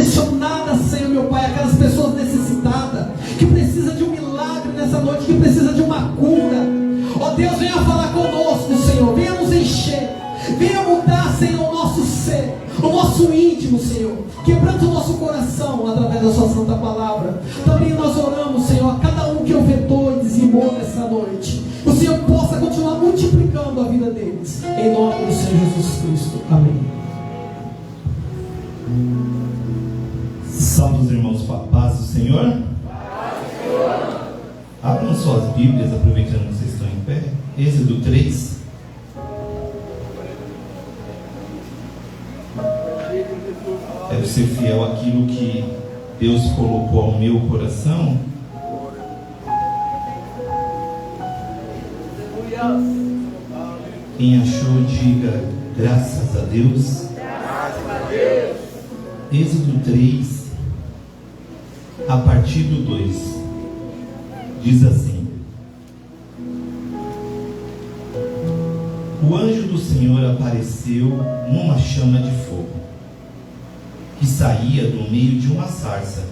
direcionada, Senhor, meu Pai, aquelas pessoas necessitadas, que precisa de um milagre nessa noite, que precisa de uma cura. Ó Deus, venha falar conosco, Senhor, venha nos encher, venha mudar, Senhor, o nosso ser, o nosso íntimo, Senhor, quebrando o nosso coração através da sua santa palavra. Também nós oramos, Senhor, a cada um que ofertou e dizimou nessa noite, o Senhor possa continuar multiplicando a vida deles, em nome do Senhor Jesus Cristo, amém. Salve os irmãos, paz do Senhor. Abram suas Bíblias, aproveitando que vocês estão em pé. Êxodo 3. Quero ser fiel àquilo que Deus colocou ao meu coração. Quem achou, diga graças a Deus. Êxodo 3, a partir do 2, diz assim: O anjo do Senhor apareceu numa chama de fogo, que saía do meio de uma sarça.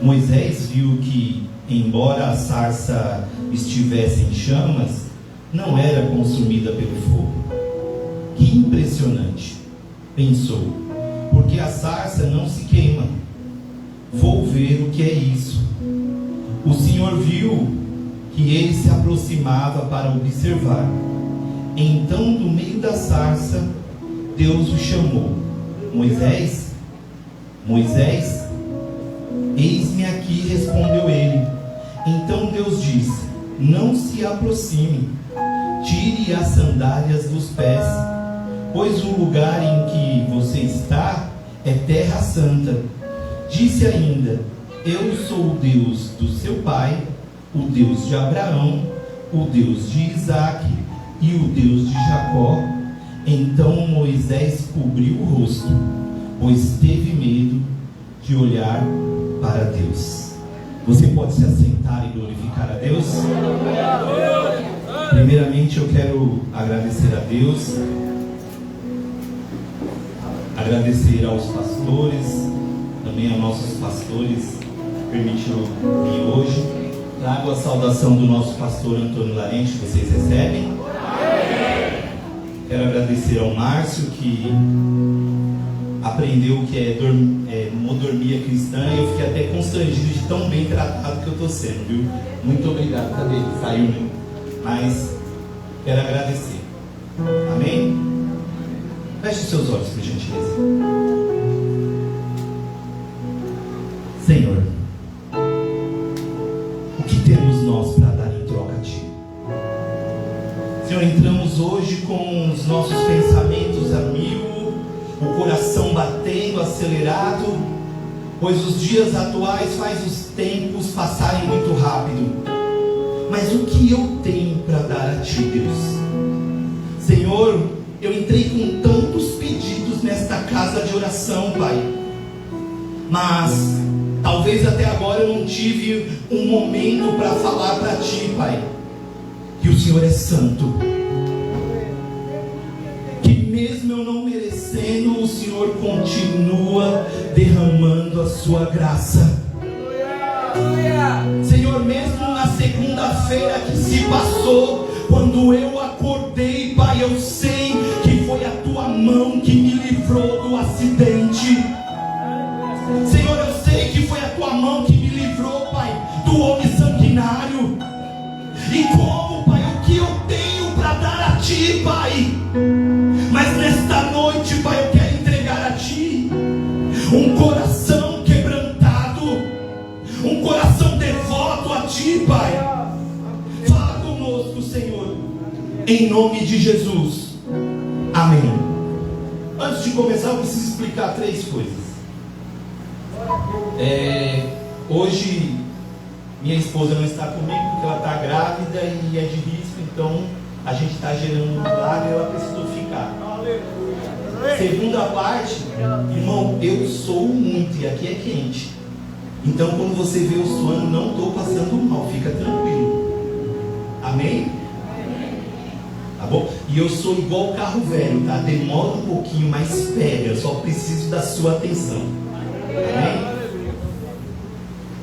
Moisés viu que, embora a sarça estivesse em chamas, não era consumida pelo fogo. Que impressionante, pensou, porque a sarça não se queima. Vou ver o que é isso. O Senhor viu que ele se aproximava para observar. Então, do meio da sarça, Deus o chamou: Moisés, Moisés. Eis-me aqui, respondeu ele. Então Deus disse: Não se aproxime, tire as sandálias dos pés, pois o lugar em que você está é terra santa. Disse ainda: Eu sou o Deus do seu pai, o Deus de Abraão, o Deus de Isaque e o Deus de Jacó. Então Moisés cobriu o rosto, pois teve medo de olhar para Deus. Você pode se assentar e glorificar a Deus? Primeiramente eu quero agradecer a Deus, agradecer aos pastores, também aos nossos pastores que permitiram vir hoje. Trago a saudação do nosso pastor Antônio Larente, que vocês recebem. Quero agradecer ao Márcio, que aprendeu o que é modormia cristã, e eu fiquei até constrangido de tão bem tratado que eu estou sendo, viu? Muito obrigado. Cadê ele? Saiu, né? Mas quero agradecer. Amém? Feche os seus olhos, por gentileza. Senhor, o que temos nós para dar em troca a Ti? Senhor, entramos hoje com os nossos pensamentos a mil, o coração batendo acelerado, pois os dias atuais faz os tempos passarem muito rápido. Mas o que eu tenho para dar a Ti, Deus? Senhor, eu entrei com tantos pedidos nesta casa de oração, Pai, mas talvez até agora eu não tive um momento para falar para Ti, Pai, que o Senhor é santo, que mesmo eu não merecendo, o Senhor continua derramando a Sua graça. Senhor, mesmo na segunda-feira que se passou, quando eu acordei, Pai, eu sei que foi a Tua mão que me livrou do acidente. Senhor, eu sei que foi a Tua mão que me livrou, Pai, do homem sanguinário. E como, Pai, o que eu tenho para dar a Ti, Pai? Mas nesta noite, Pai, eu quero entregar a Ti um coração quebrantado, um coração devoto a Ti, Pai. Fala conosco, Senhor, em nome de Jesus. Amém. Antes de começar, eu preciso explicar 3 coisas. Hoje minha esposa não está comigo porque ela está grávida e é de risco, então a gente está gerando um milagre e ela precisou ficar. Segunda parte, irmão, eu sou muito e aqui é quente. Então quando você vê eu suando, não estou passando mal, fica tranquilo. Amém? Tá bom? E eu sou igual carro velho, tá? Demora um pouquinho, mas pega, eu só preciso da sua atenção. Amém?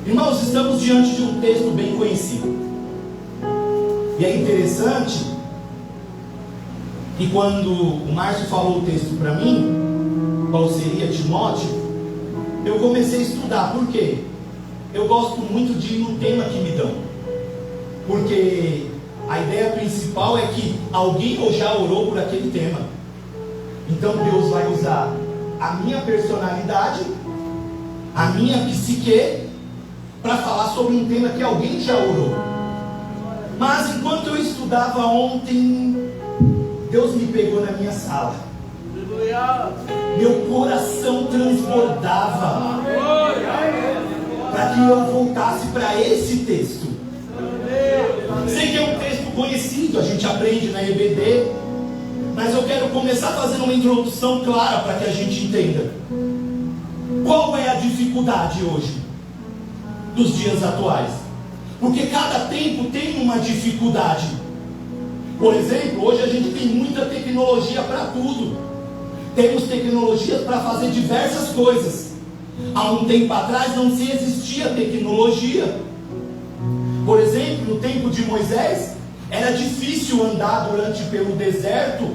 Irmãos, estamos diante de um texto bem conhecido. E é interessante que quando o Márcio falou o texto para mim, qual seria Timóteo, eu comecei a estudar. Por quê? Eu gosto muito de ir no tema que me dão. Porque a ideia principal é que alguém ou já orou por aquele tema. Então Deus vai usar a minha personalidade, a minha psique, para falar sobre um tema que alguém já orou. Mas enquanto eu estudava ontem, Deus me pegou na minha sala. Meu coração transbordava para que eu voltasse para esse texto. Sei que é um texto conhecido, a gente aprende na EBD, mas eu quero começar fazendo uma introdução clara para que a gente entenda. Qual é a dificuldade hoje, dos dias atuais? Porque cada tempo tem uma dificuldade. Por exemplo, hoje a gente tem muita tecnologia para tudo. Temos tecnologias para fazer diversas coisas. Há um tempo atrás não se existia tecnologia. Por exemplo, no tempo de Moisés, era difícil andar pelo deserto,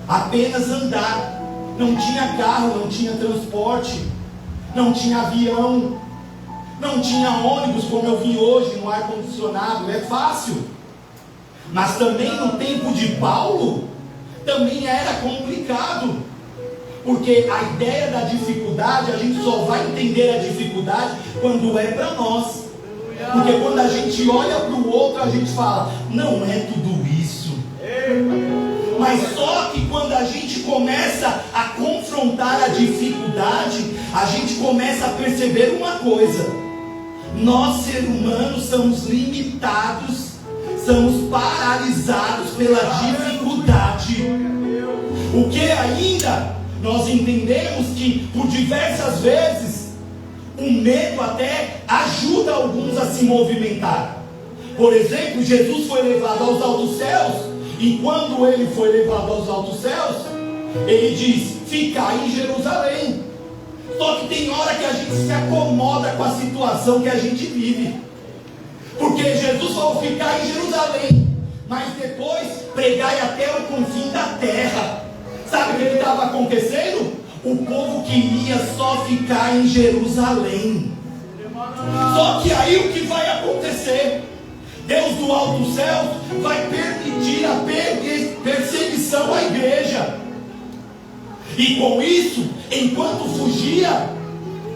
apenas andar. Não tinha carro, não tinha transporte, não tinha avião, não tinha ônibus como eu vi hoje no ar-condicionado. É fácil. Mas também no tempo de Paulo, também era complicado. Porque a ideia da dificuldade, a gente só vai entender a dificuldade quando é para nós. Porque quando a gente olha para o outro, a gente fala, não é tudo isso. Mas só que quando a gente começa a confrontar a dificuldade, a gente começa a perceber uma coisa: nós, seres humanos, somos limitados, somos paralisados pela dificuldade. O que ainda? Nós entendemos que por diversas vezes o medo até ajuda alguns a se movimentar. Por exemplo, Jesus foi levado aos altos céus, e quando ele foi levado aos altos céus, ele diz: ficai em Jerusalém. Só que tem hora que a gente se acomoda com a situação que a gente vive. Porque Jesus falou: ficar em Jerusalém, mas depois pregai até o confim da terra. Sabe o que estava acontecendo? O povo queria só ficar em Jerusalém. Só que aí o que vai acontecer? Deus do alto céu vai permitir a perseguição à igreja. E com isso, enquanto fugia,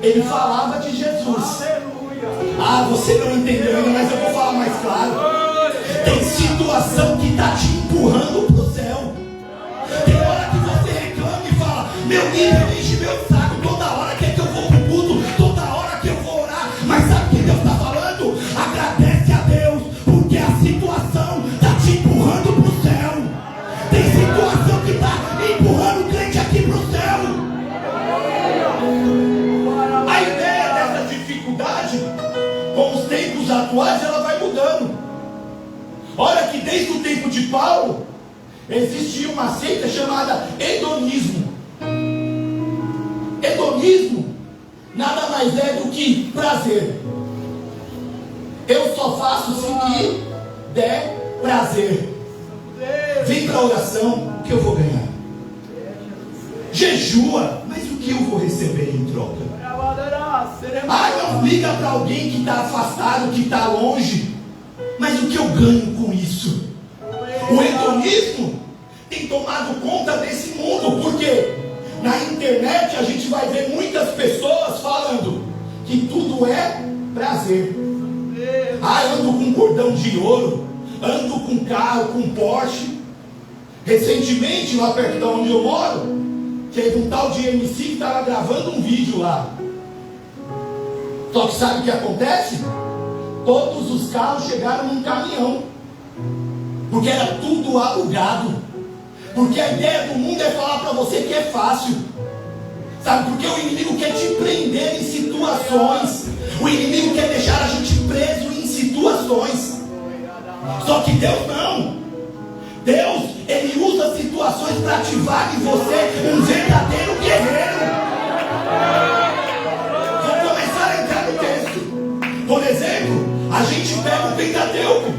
ele falava de Jesus. Ah, você não entendeu ainda, mas eu vou falar mais claro. Tem situação que está te empurrando para o céu. Tem hora que você reclama e fala: meu nível enche meu saco, toda hora quer que eu vou para o culto, toda hora que eu vou orar. Mas sabe o que Deus está falando? Agradece a Deus, porque a situação está te empurrando para o céu. Tem situação que está empurrando o crente aqui para o céu. A ideia dessa dificuldade, com os tempos atuais, ela vai mudando. Olha que desde o tempo de Paulo existia uma seita chamada hedonismo. Hedonismo nada mais é do que prazer. Eu só faço se me der prazer. Vem para a oração, o que eu vou ganhar? Jejua, mas o que eu vou receber em troca? Ah, não liga para alguém que está afastado, que está longe, mas o que eu ganho com isso? O hedonismo tem tomado conta desse mundo, porque na internet a gente vai ver muitas pessoas falando que tudo é prazer. Ah, ando com cordão de ouro, ando com carro, com Porsche. Recentemente, lá perto de onde eu moro, teve um tal de MC que estava gravando um vídeo lá. Só que sabe o que acontece? Todos os carros chegaram num caminhão, porque era tudo alugado. Porque a ideia do mundo é falar para você que é fácil. Sabe, porque o inimigo quer te prender em situações. O inimigo quer deixar a gente preso em situações. Só que Deus não. Deus, Ele usa situações para ativar em você um verdadeiro guerreiro. A gente pega o Pentateuco,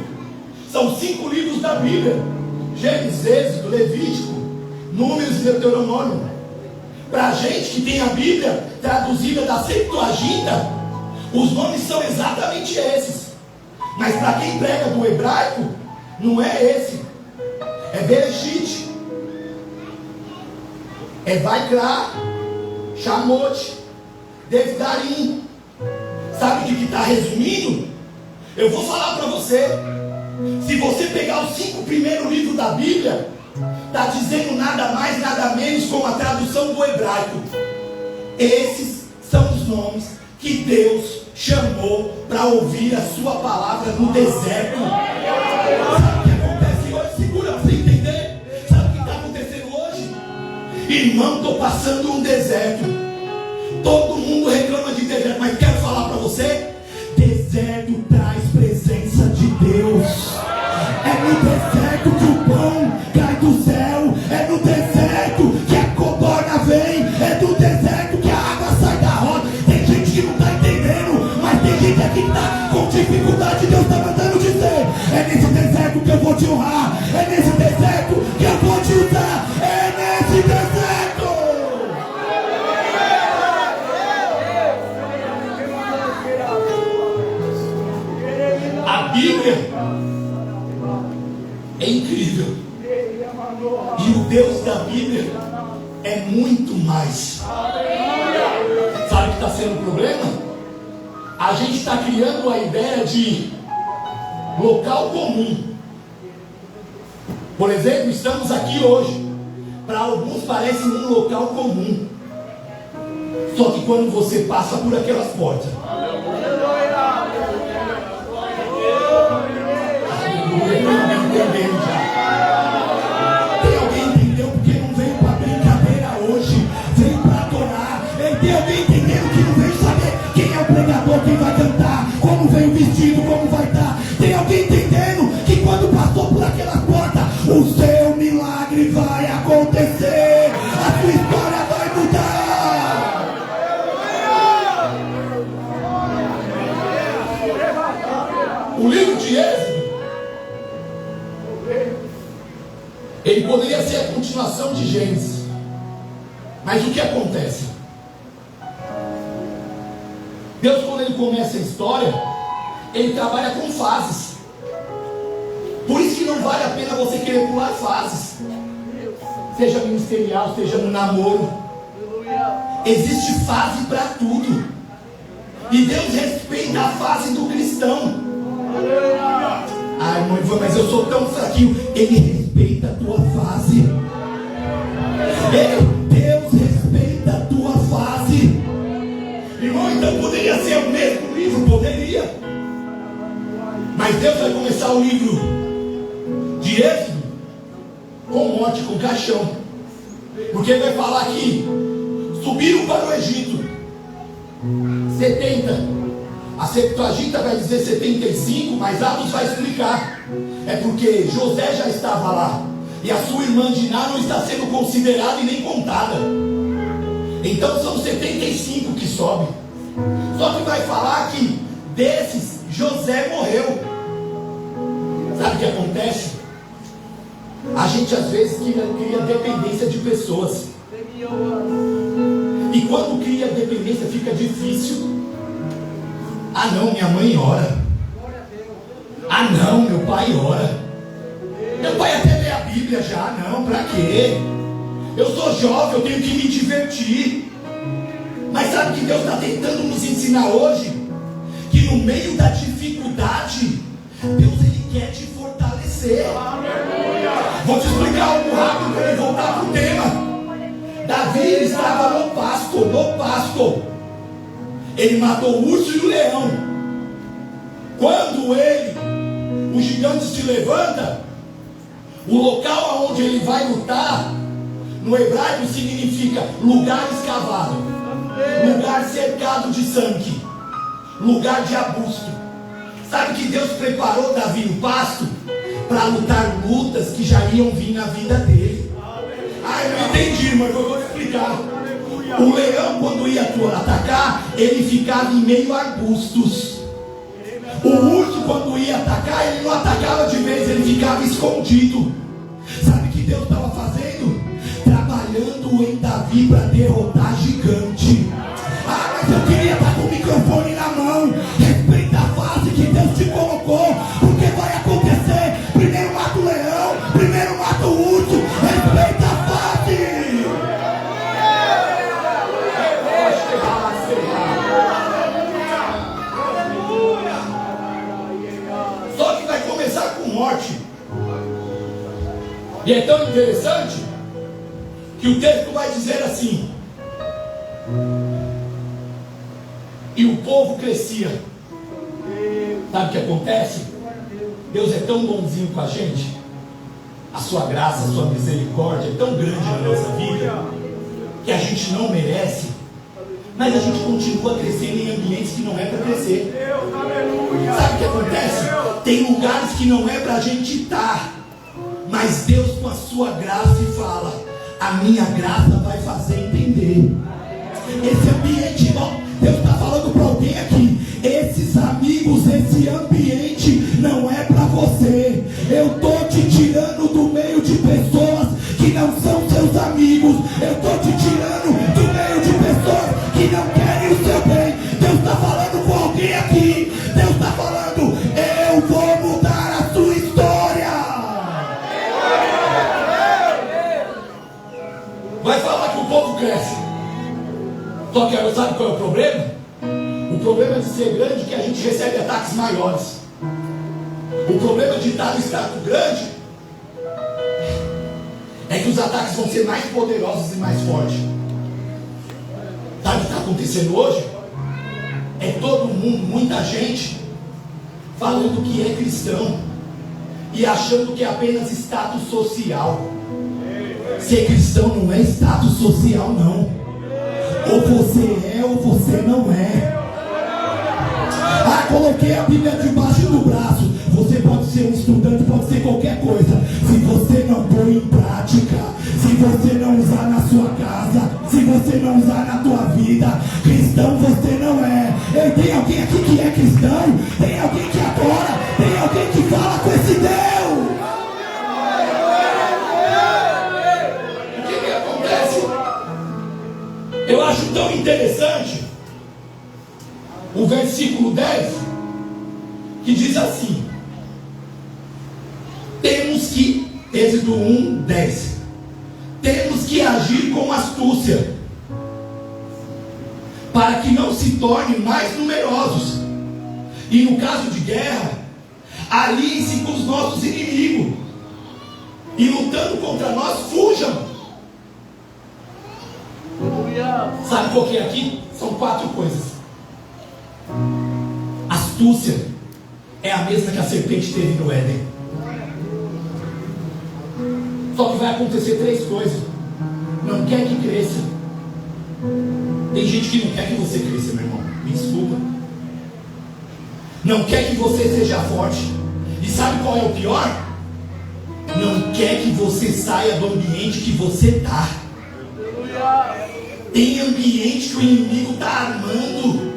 são 5 livros da Bíblia: Gênesis, Êxodo, Levítico, Números e Deuteronômio. Para a gente que tem a Bíblia traduzida da Septuaginta, os nomes são exatamente esses. Mas para quem prega do hebraico, não é esse. É Bereshit, é Vaikra, Shamot, Devarim. Sabe o que está resumindo? Eu vou falar para você. Se você pegar os 5 primeiros livros da Bíblia, está dizendo nada mais, nada menos com a tradução do hebraico. Esses são os nomes que Deus chamou para ouvir a sua palavra no deserto. Sabe o que acontece hoje? Segura para você entender. Sabe o que está acontecendo hoje? Irmão, estou passando um deserto. Todo mundo reclama de deserto, mas quero falar para você: deserto traz presença de Deus. É no deserto que o pão cai do céu. É no deserto que a codorna vem. É no deserto que a água sai da roda. Tem gente que não está entendendo, mas tem gente aqui que está com dificuldade. Deus está mandando dizer: é nesse deserto que eu vou te honrar. É nesse deserto que eu vou te usar. É nesse deserto. A Bíblia é incrível. E o Deus da Bíblia é muito mais. Sabe o que está sendo o problema? A gente está criando a ideia de local comum. Por exemplo, estamos aqui hoje. Para alguns parece um local comum. Só que quando você passa por aquelas portas, entendendo já. Tem alguém entendeu porque não veio para brincadeira hoje? Veio para adorar. Tem alguém entendendo que não veio saber quem é o pregador, quem vai cantar, como veio vestido, como vai estar? Tem alguém entendendo que quando passou por aquela porta, o seu milagre vai acontecer, a sua história vai mudar. O livro de Êxodo, ele poderia ser a continuação de Gênesis. Mas o que acontece? Deus, quando ele começa a história, ele trabalha com fases. Por isso que não vale a pena você querer pular fases. Seja ministerial, seja no namoro. Existe fase para tudo. E Deus respeita a fase do cristão. Ai, mãe, mas eu sou tão fraquinho. Ele respeita a tua fase. Deus respeita a tua fase. Irmão, então poderia ser o mesmo livro? Poderia. Mas Deus vai começar o livro de Êxodo com morte, com caixão. Porque ele vai falar que subiram para o Egito 70. A Septuaginta vai dizer 75, mas Atos vai explicar. É porque José já estava lá. E a sua irmã Diná não está sendo considerada e nem contada. Então são 75 que sobem. Só que vai falar que desses, José morreu. Sabe o que acontece? A gente às vezes cria dependência de pessoas. E quando cria dependência fica difícil. Ah não, minha mãe ora. Ah não, meu pai ora. Meu pai até lê a Bíblia já. Não, pra quê? Eu sou jovem, eu tenho que me divertir. Mas sabe o que Deus está tentando nos ensinar hoje? Que no meio da dificuldade, Deus ele quer te fortalecer. Vou te explicar algo rápido para ele voltar para o tema. Davi estava no pasto. Ele matou o urso e o leão. Quando o gigante se levanta, o local aonde ele vai lutar, no hebraico significa lugar escavado, lugar cercado de sangue, lugar de arbusto. Sabe que Deus preparou Davi no pasto para lutar lutas que já iam vir na vida dele. Ah, eu não entendi, mas eu vou explicar. O leão, quando ia atacar, ele ficava em meio a arbustos. O urso, quando ia atacar, ele não atacava de vez, ele ficava escondido. Sabe o que Deus estava fazendo? Trabalhando em Davi para derrotar gigante. Ah, mas eu queria estar com o microfone na mão. Respeita a fase que Deus te colocou, porque vai acontecer. Primeiro mata o leão, primeiro mata o urso. Respeita a fase. Só que vai começar com morte. E é tão interessante que o texto vai dizer assim: e o povo crescia. Sabe o que acontece? Deus é tão bonzinho com a gente. A sua graça, a sua misericórdia é tão grande na nossa vida, que a gente não merece, mas a gente continua crescendo em ambientes que não é para crescer. Sabe o que acontece? Tem lugares que não é para a gente estar, mas Deus, com a sua graça, fala: a minha graça vai fazer entender. Esse ambiente, Deus está falando para alguém aqui: esses amigos, esse ambiente não é para você. Eu estou te tirando do meio de pessoas que não são seus amigos. Eu estou te tirando do meio de pessoas que não querem o seu bem. Deus está falando com alguém aqui. Deus está falando: eu vou mudar a sua história. Vai falar que o povo cresce. Só que sabe qual é o problema? O problema de ser grande é que a gente recebe ataques maiores. O problema de estar no estado grande é que os ataques vão ser mais poderosos e mais fortes. Sabe o que está acontecendo hoje? É todo mundo, muita gente, falando que é cristão e achando que é apenas status social. Ser cristão não é status social, não. Ou você é ou você não é. Ah, coloquei a Bíblia debaixo do braço. Você pode ser um estudante, pode ser qualquer coisa. Se você não põe em prática, se você não usar na sua casa, se você não usar na tua vida, cristão você não é. Ei, tem alguém aqui que é cristão? Tem alguém que adora? Tem alguém que fala com esse Deus? O que acontece? Eu acho tão interessante o versículo 10, que diz assim: temos que, Êxodo 1, 10, temos que agir com astúcia, para que não se tornem mais numerosos, e no caso de guerra, aliem-se com os nossos inimigos, e lutando contra nós, fujam. Sabe qual que é aqui? São 4 coisas. Astúcia é a mesma que a serpente teve no Éden. Só que vai acontecer 3 coisas. Não quer que cresça. Tem gente que não quer que você cresça, meu irmão. Me desculpa. Não quer que você seja forte. E sabe qual é o pior? Não quer que você saia do ambiente que você está. Tem ambiente que o inimigo está armando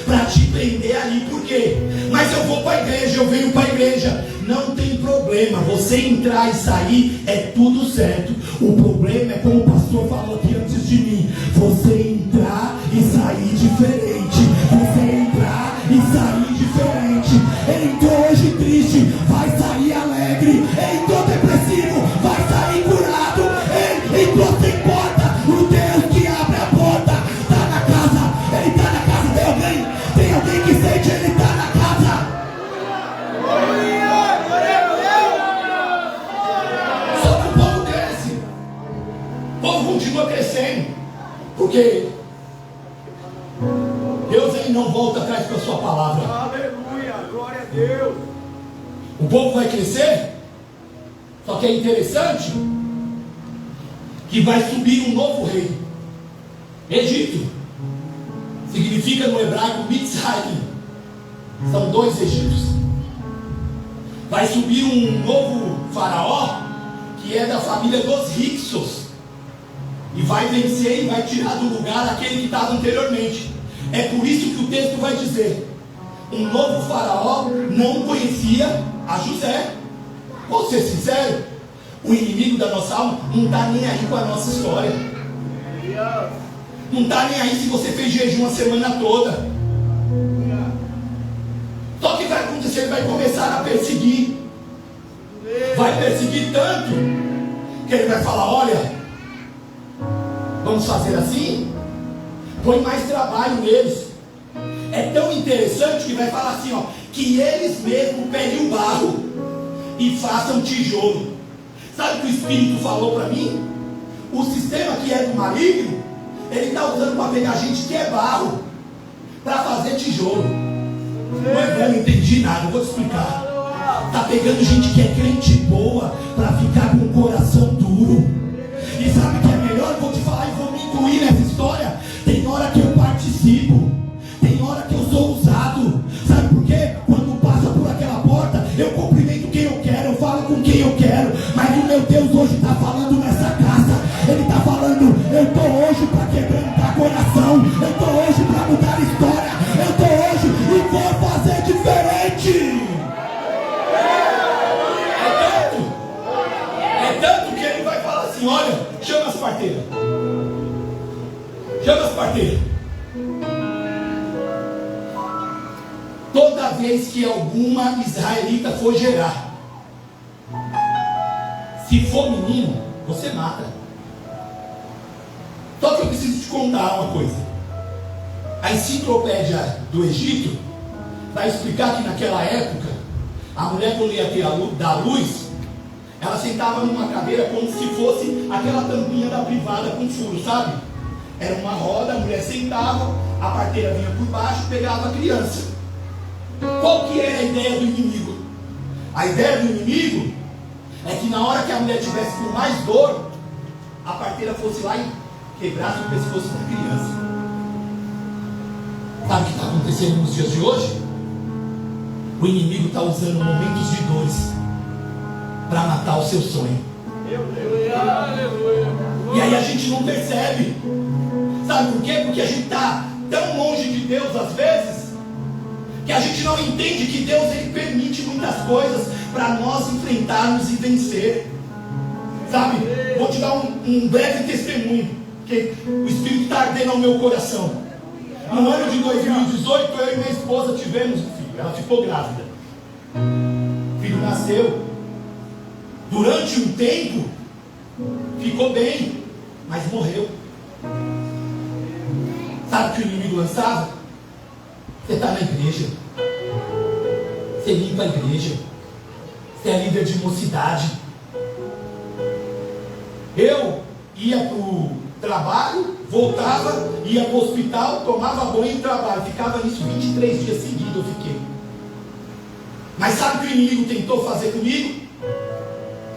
para te prender ali. Por quê? Mas eu vou para a igreja, eu venho para a igreja. Não tem problema, você entrar e sair é tudo certo. O problema é, como o pastor falou aqui antes de mim, você entrar e sair diferente. Você entrar e sair diferente. Ele entrou hoje triste, vai sair alegre. Ele entrou depressivo, vai sair curado. Ele entrou sem porta, o Deus que abre a porta está na casa. Ele está na casa. Tem alguém que sente, ele está na casa. Só que o povo cresce. O povo continua crescendo. Porque Deus, ele não volta atrás com a sua palavra. Aleluia, glória a Deus. O povo vai crescer. Só que é interessante que vai subir um novo rei. Egito significa no hebraico Mitzrayim. São 2 Egípcios. Vai subir um novo faraó, que é da família dos Hyksos, e vai vencer e vai tirar do lugar aquele que estava anteriormente. É por isso que o texto vai dizer: um novo faraó não conhecia a José. Vou ser sincero, o inimigo da nossa alma não está nem aí com a nossa história. Não está nem aí se você fez jejum a semana toda. Só que vai acontecer, ele vai começar a perseguir. Vai perseguir tanto que ele vai falar: olha, vamos fazer assim? Põe mais trabalho neles. É tão interessante que vai falar assim, ó, que eles mesmos peguem o barro e façam tijolo. Sabe o que o Espírito falou para mim? O sistema que é do maligno, ele está usando para pegar gente que é barro para fazer tijolo. Eu não entendi nada, eu vou te explicar. Está pegando gente que é crente boa para ficar com o coração duro. E sabe o que é melhor? Eu vou te falar e vou me incluir nessa história. Tem hora que eu participo, tem hora que eu sou usado. Sabe por quê? Quando passa por aquela porta, eu cumprimento quem eu quero, eu falo com quem eu quero. Mas o meu Deus hoje está falando nessa casa. Ele está falando: eu estou hoje para quebrantar coração, eu estou hoje para mudar história, eu estou hoje e vou fazer diferente. É tanto que ele vai falar assim: olha, chama as parteiras. Chama as parteiras. Toda vez que alguma israelita for gerar, se for menino, você mata. Só que eu preciso te contar uma coisa. A enciclopédia do Egito vai explicar que naquela época, a mulher, quando ia dar luz, ela sentava numa cadeira como se fosse aquela tampinha da privada com furo, sabe? Era uma roda, a mulher sentava, a parteira vinha por baixo e pegava a criança. Qual que era a ideia do inimigo? A ideia do inimigo é que na hora que a mulher tivesse com mais dor, a parteira fosse lá e quebrasse o pescoço da criança. Sabe o que está acontecendo nos dias de hoje? O inimigo está usando momentos de dores para matar o seu sonho. E aí a gente não percebe. Sabe por quê? Porque a gente está tão longe de Deus às vezes, que a gente não entende que Deus, ele permite muitas coisas para nós enfrentarmos e vencer. Sabe? Vou te dar um breve testemunho, que o Espírito está ardendo ao meu coração. No ano de 2018, eu e minha esposa tivemos um filho. Ela ficou grávida. O filho nasceu. Durante um tempo, ficou bem, mas morreu. Sabe o que o inimigo lançava? Você está na igreja, você limpa a igreja, você é líder de mocidade. Eu ia para o trabalho, voltava, ia para o hospital, tomava banho e trabalho. Ficava nisso 23 dias seguidos, eu fiquei. Mas sabe o que o inimigo tentou fazer comigo?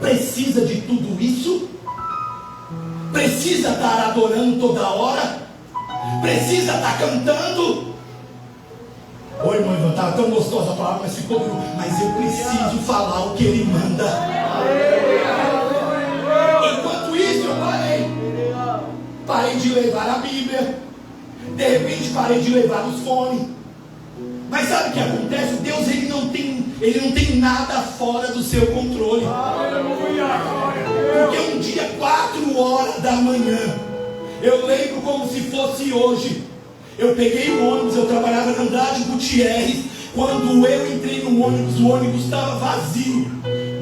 Precisa de tudo isso? Precisa estar adorando toda hora? Precisa estar cantando? Oi, irmão Ivan, estava tão gostosa a palavra, mas ficou duro. Mas eu preciso falar o que ele manda. Enquanto isso, eu parei de levar a Bíblia. De repente parei de levar os fones. Mas sabe o que acontece? Deus, ele não tem nada fora do seu controle. Porque um dia, 4 horas da manhã, eu lembro como se fosse hoje. Eu peguei o ônibus, eu trabalhava na Andrade Gutierrez. Quando eu entrei no ônibus, o ônibus estava vazio.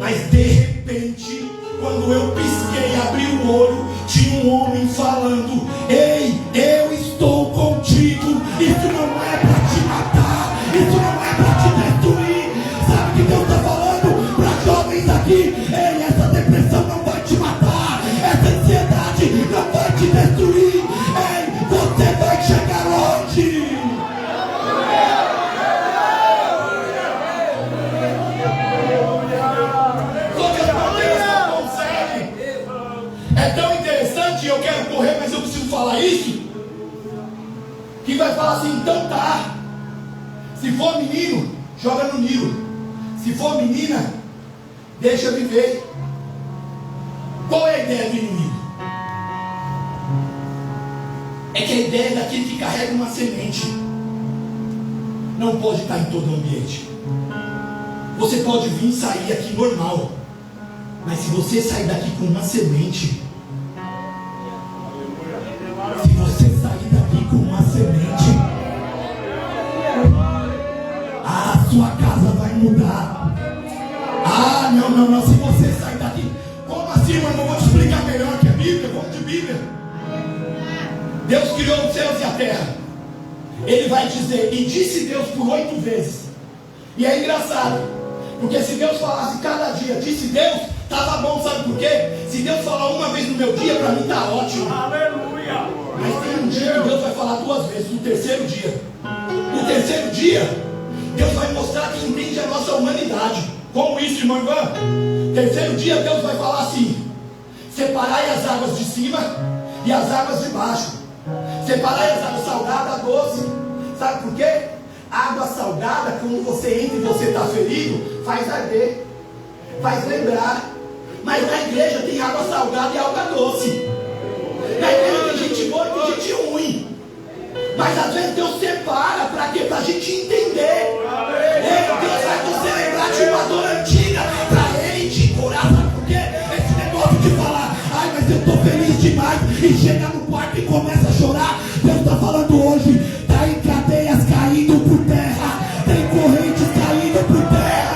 Mas de repente, quando eu pisquei, abri o olho, tinha um homem falando: ei, eu estou contigo. Isso não é para te matar, isso não é para te destruir. Sabe o que Deus está falando para jovens aqui? Ei, essa depressão não vai te matar, essa ansiedade não vai te destruir. Ei, você vai chegar longe. Só que as parteiras não conseguem. É tão interessante, eu quero correr, mas eu preciso falar isso. Que vai falar assim: então tá. Se for menino, joga no Nilo. Se for menina, deixa viver. Qual é a ideia do inimigo? É que a ideia é daquele que carrega uma semente. não pode estar em todo o ambiente. Você pode vir e sair aqui normal, mas se você sair daqui com uma semente, se você sair daqui com uma semente, a sua casa vai mudar. Ah, não, se você sair daqui, como assim, mano? Eu vou te explicar melhor que a Bíblia, vamos de Bíblia. Deus criou os céus e a terra. Ele vai dizer, e disse Deus por 8 vezes. E é engraçado, porque se Deus falasse cada dia, disse Deus, estava bom, sabe por quê? Se Deus falar uma vez no meu dia, para mim está ótimo. Aleluia! Mas tem um dia que Deus vai falar 2 vezes, no terceiro dia. No terceiro dia, Deus vai mostrar que entende a nossa humanidade. Como isso, irmão Ivan? Terceiro dia, Deus vai falar assim: separai as águas de cima e as águas de baixo. Separai as águas salgadas, doce. Sabe por quê? Água salgada, quando você entra e você está ferido, faz arder, faz lembrar. Mas na igreja tem água salgada e água doce. Na igreja tem gente boa e tem gente ruim. Mas às vezes Deus separa para quê? Para a gente entender. Deus vai você lembrar de uma dor antiga para Ele te curar. Sabe por quê? Esse negócio de falar, ai, mas eu estou feliz demais, e chega no quarto e começa a chorar. Deus está falando hoje, está em cadeias caindo por terra, tem correntes caindo por terra.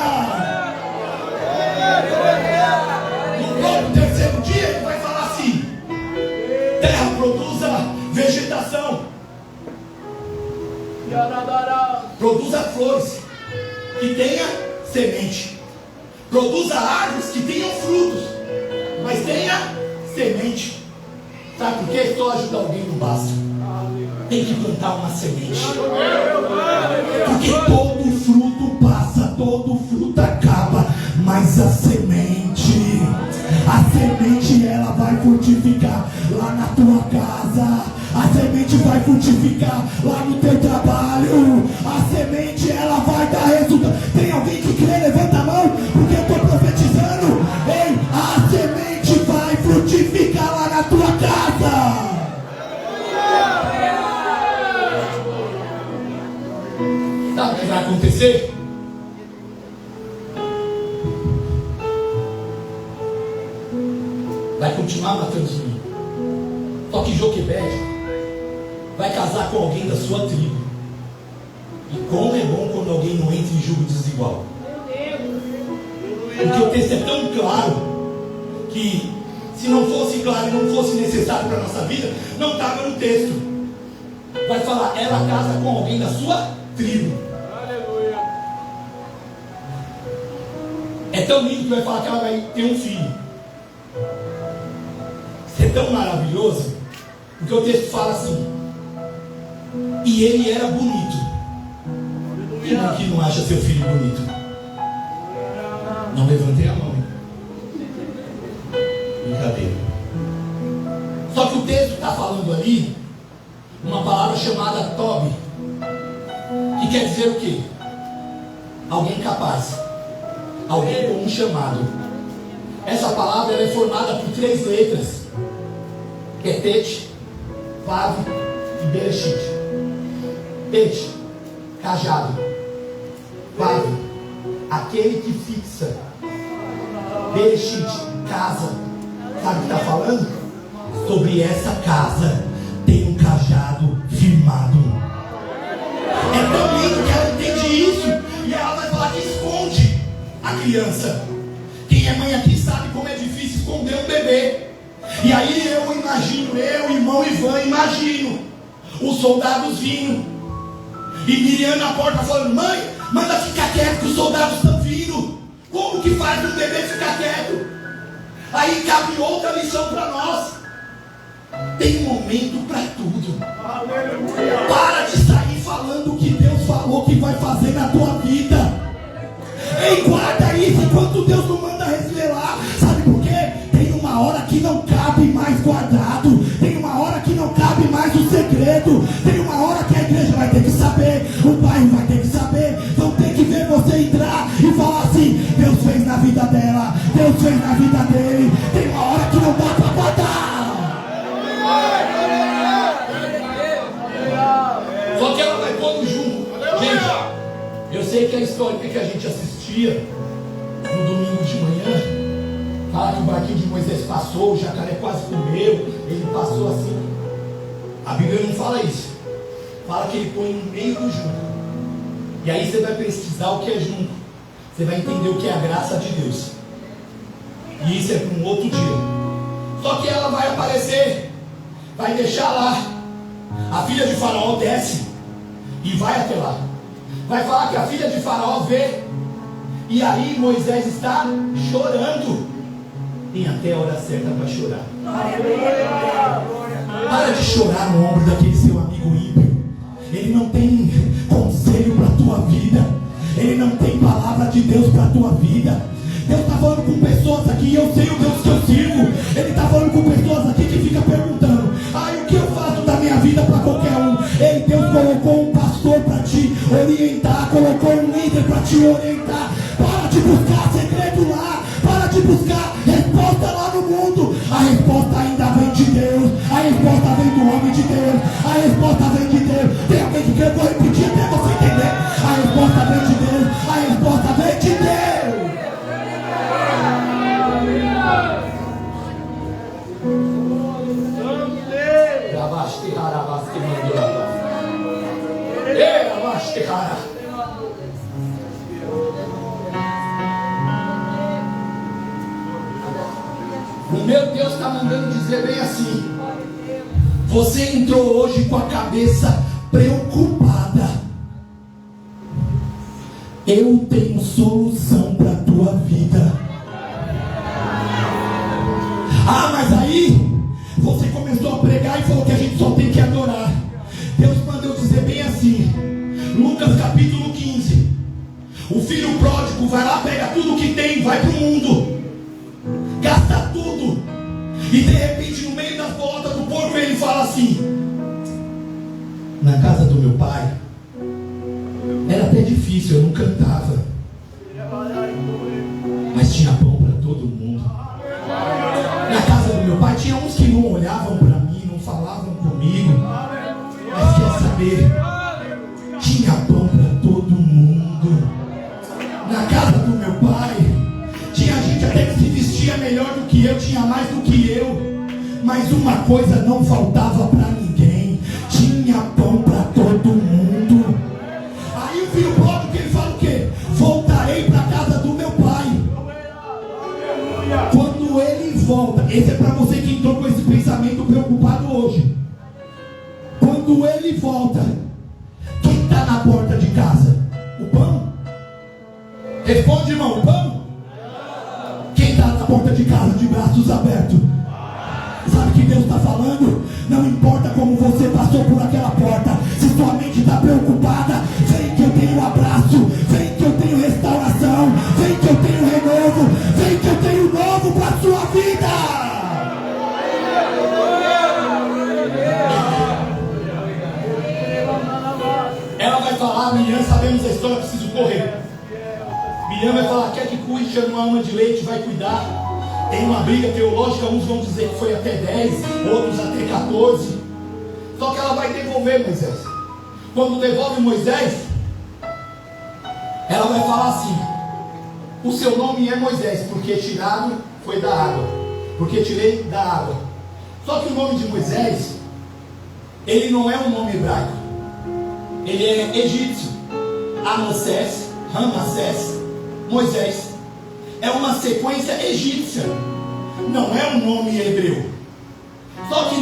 No próprio terceiro dia Ele vai falar assim: terra, produza vegetação, produza flores que tenha semente, produza árvores que tenham frutos, mas tenha semente. Sabe por quê? Só ajudar alguém não basta. Tem que plantar uma semente. Porque todo fruto passa, todo fruto acaba, mas a semente ela vai frutificar lá na tua casa. A semente vai frutificar lá no teu trabalho. A semente ela vai dar resultado. Tem alguém que crê? Levanta a mão, porque eu estou profetizando. Ei, a semente vai frutificar lá na tua casa. Sabe o que vai acontecer? Vai continuar matando os meninos. Só que Joquebede vai casar com alguém da sua tribo. E como é bom quando alguém não entra em julgo desigual. Porque o texto é tão claro que, se não fosse claro e não fosse necessário para a nossa vida, não estava no texto. Vai falar, ela casa com alguém da sua tribo. É tão lindo que vai falar que ela vai ter um filho. Isso é tão maravilhoso, porque o texto fala assim: e ele era bonito. Quem aqui não acha seu filho bonito? Não levantei a mão, hein? Brincadeira. Só que o texto está falando ali uma palavra chamada Tobi, que quer dizer o quê? Alguém capaz, alguém com um chamado. Essa palavra ela é formada por 3 letras: Ketete, Vav e Bereshit. Peixe, cajado. Vav, aquele que fixa. Bereshit, casa. Sabe o que está falando? Sobre essa casa tem um cajado firmado. É tão lindo que ela entende isso, e ela vai falar que esconde a criança. Quem é mãe aqui sabe como é difícil esconder um bebê. E aí eu imagino, eu, irmão Ivan, imagino os soldados vindo, e Miriam na porta falando: mãe, manda ficar quieto que os soldados estão vindo. Como que faz um bebê ficar quieto? Aí cabe outra lição para nós: tem momento para tudo. Aleluia. Para de sair falando o que Deus falou que vai fazer na tua vida. Ei, guarda isso enquanto Deus não manda revelar. Sabe por quê? Tem uma hora que não cabe mais guardado. Tem uma hora que não cabe mais o segredo. Tem uma hora que a igreja vai ter que saber, o bairro vai ter que saber, vão ter que ver você entrar e falar assim: Deus fez na vida dela, Deus fez na vida dele. Tem uma hora que não dá para guardar. Só que ela vai pondo junto. Gente, Eu sei que a história que a gente assistia no domingo de manhã, fala que o barquinho de Moisés passou, o jacaré quase comeu, ele passou assim. A Bíblia não fala isso. Fala que ele põe no meio do junco. E aí você vai pesquisar o que é junco. Você vai entender o que é a graça de Deus. E isso é para um outro dia. Só que ela vai aparecer, vai deixar lá. A filha de Faraó desce e vai até lá. Vai falar que a filha de Faraó vê. E aí Moisés está chorando. Tem até a hora certa para chorar. Para de chorar no ombro daquele seu amigo ímpio. Ele não tem conselho para a tua vida. Ele não tem palavra de Deus para a tua vida. Deus está falando com pessoas aqui, eu sei o Deus que eu sirvo. Ele está falando com pessoas aqui que ficam perguntando: o que eu faço da minha vida para qualquer um? Ei, Deus colocou um pastor para te orientar, colocou um líder para te orientar. Para de buscar segredo lá, para de buscar resposta lá no mundo. A resposta ainda vem de Deus, a resposta vem do homem de Deus, a resposta vem de Deus. Tem alguém que quer, vou repetir até você entender. A resposta vem de Deus, a resposta vem de Deus. O meu Deus está mandando dizer bem assim: você entrou hoje com a cabeça preocupada. Eu tenho solução para a tua vida. Mas aí você começou a pregar e falou que a gente só tem que adorar. Deus mandou dizer bem assim, Lucas capítulo 15: o filho pródigo vai lá, pega tudo que tem, vai para o mundo, gasta tudo, e de repente no meio das bolotas do porco ele fala assim: na casa do meu pai era até difícil, eu não cantava, mas tinha pão para todo mundo. Na casa do meu pai tinha uns que não olhavam para mim, não falavam comigo, mas quer saber, tinha pão para todo mundo. Na casa do meu pai tinha gente até que se vestia melhor do que eu, tinha mais do que eu, mas uma coisa não faltava para ninguém: tinha pão para todo mundo. Aí o filho pródigo, ele fala o quê? Voltarei para a casa do meu pai. Quando ele volta, esse é para você que entrou com esse pensamento preocupado hoje. Quando ele volta, quem está na porta de casa? O pão? Responde, irmão, o pão? Quem está na porta de casa de braços abertos? Sabe o que Deus está falando? Não importa como você passou por aquela porta, se sua mente está preocupada, vem que eu tenho abraço, vem que eu tenho restauração, vem que eu tenho renovo, vem que eu tenho novo para a sua vida. Ela vai falar: Miriam, sabemos a história, preciso correr. Miriam vai falar: quer que cuide, chama uma ama de leite, vai cuidar. Tem uma briga teológica, uns vão dizer que foi até 10, outros até 14. Só que ela vai devolver Moisés. Quando devolve Moisés, ela vai falar assim: o seu nome é Moisés, porque tirado foi da água, porque tirei da água. Só que o nome de Moisés, ele não é um nome hebraico, ele é egípcio. Amassés, Ramassés, Moisés. É uma sequência egípcia, não é um nome hebreu. Só que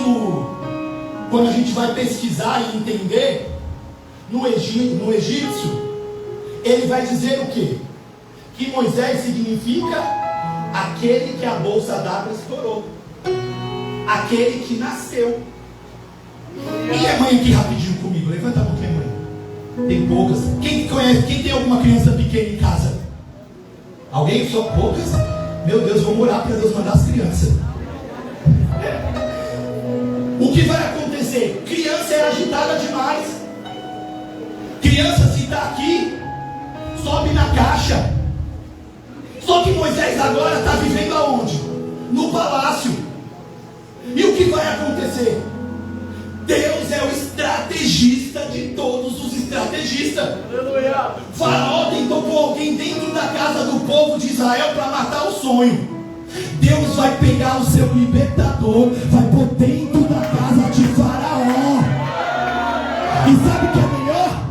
quando a gente vai pesquisar e entender, no egípcio, ele vai dizer o quê? Que Moisés significa aquele que a bolsa d'água estourou, aquele que nasceu. Quem é mãe aqui rapidinho comigo? Levanta a mão, quem é mãe? Tem poucas. Quem conhece? Quem tem alguma criança pequena em casa? Alguém? Só poucas? Meu Deus, vamos orar para Deus mandar as crianças. O que vai acontecer? Criança é agitada demais. Criança, se está aqui, sobe na caixa. Só que Moisés agora está vivendo aonde? No palácio. E o que vai acontecer? Deus é o estrategista de todos os estrategistas. estrategista. Aleluia. Faraó tentou pôr alguém dentro da casa do povo de Israel para matar o sonho. Deus vai pegar o seu libertador, vai pôr dentro da casa de Faraó. E sabe o que é melhor?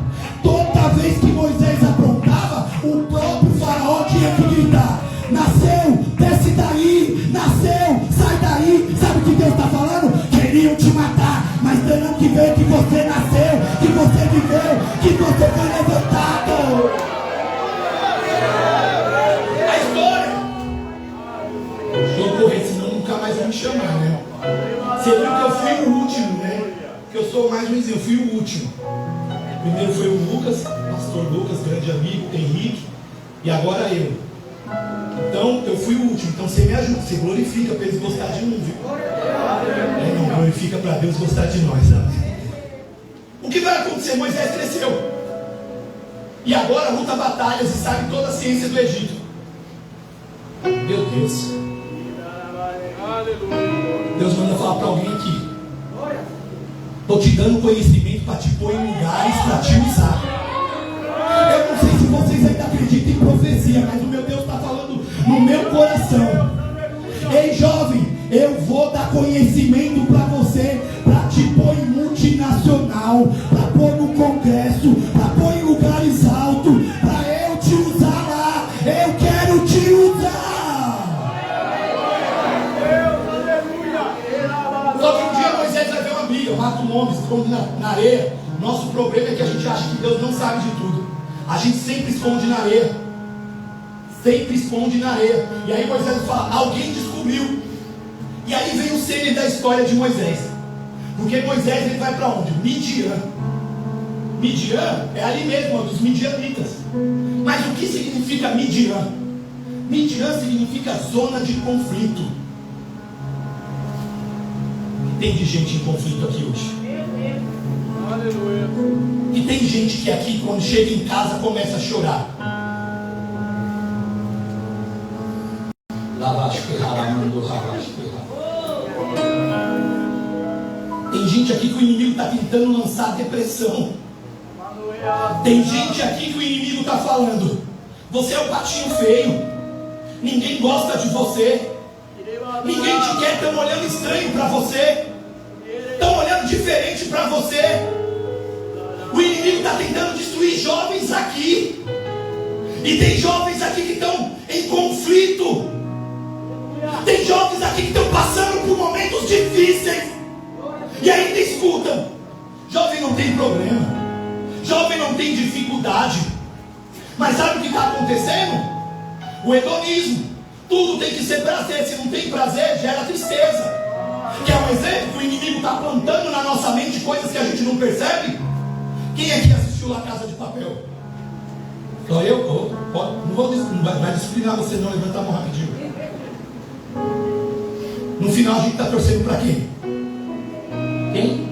Toda vez que Moisés aprontava, o próprio Faraó tinha que gritar: nasceu, desce daí, nasceu, sai daí. Sabe o que Deus está falando? Queriam te matar, mas terão que ver que você nasceu, que você viveu, que você foi levantado. A história. Vou correr, senão nunca mais vão me chamar, né? Você viu que eu fui o último, né? Que eu sou mais ruimzinho, eu fui o último. Primeiro foi o Lucas, pastor Lucas, grande amigo, Henrique, e agora eu. Então eu fui o último, então você me ajuda, você glorifica para eles gostar de mim, viu? Não, glorifica para Deus gostar de nós, sabe? O que vai acontecer? Moisés cresceu. E agora luta batalhas e sabe toda a ciência do Egito. Meu Deus. Deus manda falar para alguém aqui. Estou te dando conhecimento para te pôr em lugares para te usar. Eu não sei se vocês ainda acreditam em profecia, mas o meu Deus está falando no meu coração. Ei, jovem, eu vou dar conhecimento para você, para te pôr em multinacional, para pôr no congresso, para pôr em lugares altos, para eu te usar lá. Eu quero te usar. Só que um dia Moisés vai ver uma briga, mata um homem, esconde na areia. Nosso problema é que a gente acha que Deus não sabe de tudo. A gente sempre esconde na areia. Sempre esconde na areia. E aí Moisés fala, alguém descobriu. E aí vem o cerne da história de Moisés. Porque Moisés ele vai para onde? Midian. Midian é ali mesmo, dos midianitas. Mas o que significa Midian? Midian significa zona de conflito. Tem de gente em conflito aqui hoje. Aleluia. E tem gente que aqui quando chega em casa começa a chorar. Tem gente aqui que o inimigo está tentando lançar depressão. Tem gente aqui que o inimigo está falando: você é um patinho feio, ninguém gosta de você, ninguém te quer, estão olhando estranho para você, estão olhando diferente para você. O inimigo está tentando destruir jovens aqui. E tem jovens aqui que estão em conflito. Tem jovens aqui que estão passando por momentos difíceis e ainda escutam. Jovem não tem problema, jovem não tem dificuldade. Mas sabe o que está acontecendo? O hedonismo. Tudo tem que ser prazer. Se não tem prazer, gera tristeza. Quer um exemplo? O inimigo está plantando na nossa mente coisas que a gente não percebe. Quem aqui assistiu La Casa de Papel? Só eu? Não vai disciplinar você não, levanta a mão rapidinho. No final a gente está torcendo para quem? Quem?